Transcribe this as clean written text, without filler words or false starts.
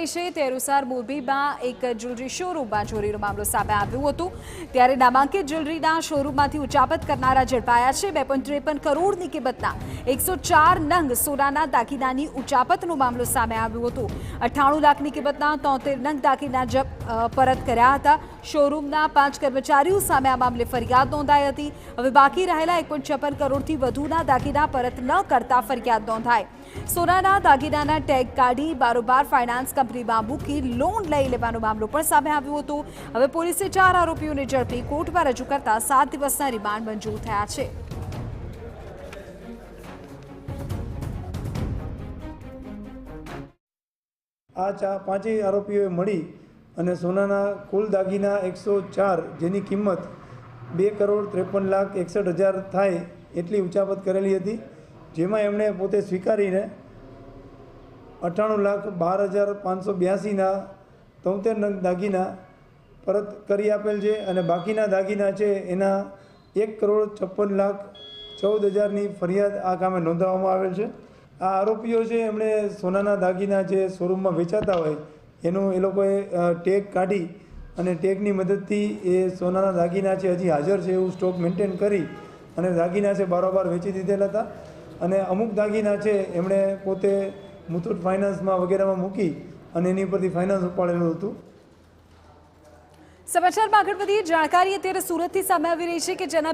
રહી છે તે અનુસાર મોરબીમાં એક જ્વેલરી શોરૂમમાં ચોરીનો મામલો સામે આવ્યો હતો। ત્યારે નામાંકિત જ્વેલરીના શોરૂમમાંથી ઉચાપત કરનારા ઝડપાયા છે। 2.53 કરોડની કિંમતના 104 નંગ સોનાના દાગીનાની ઉચાપતનો મામલો સામે આવ્યો હતો। 98 લાખની કિંમતના 73 નંગ દાગીના પરત કર્યા હતા। શોરૂમના 5 કર્મચારીઓ સામે આ મામલે ફરિયાદ નોંધાઈ હતી। હવે બાકી રહેલા 1.56 કરોડથી વધુના દાગીના પરત ન કરતા ફરિયાદ નોંધાઈ। સોનાના દાગીનાના ટેગ કાઢી બારોબાર ફાઇનાન્સ કંપનીમાં મૂકી લોન લઈ લેવાનો મામલો પણ સામે આવ્યો હતો। હવે પોલીસે 4 આરોપીઓને ઝડપી કોર્ટમાં રજૂ કરતા 7 દિવસના રિમાન્ડ મંજૂર થયા છે। આ પાંચેય આરોપીઓએ મળી અને સોનાના કુલ દાગીના 104 જેની કિંમત 2,53,61,00,000 થાય એટલી ઉચાપત કરેલી હતી, જેમાં એમણે પોતે સ્વીકારીને 98,12,582ના 73 નંગ દાગીના પરત કરી આપેલ છે અને બાકીના દાગીના છે એના 1,56,14,00,000ની ફરિયાદ આ કામે નોંધાવવામાં આવેલ છે। આ આરોપીઓ છે એમણે સોનાના દાગીના જે શોરૂમમાં વેચાતા હોય એનું એ લોકોએ ટેગ કાઢી અને ટેગની મદદથી એ સોનાના દાગીના છે હજી હાજર છે એવું સ્ટોક મેન્ટેન કરી અને દાગીના છે બારોબાર વેચી દીધેલા હતા। અને અમુક દાગીના છે એમણે પોતે મુથુટ ફાઇનાન્સમાં વગેરેમાં મૂકી અને એની ઉપરથી ફાઇનાન્સ ઉપાડેલું હતું। સમાચારમાં આગળ વધીએ। જાણકારી અત્યારે સુરતથી સામે આવી રહી છે કે જેના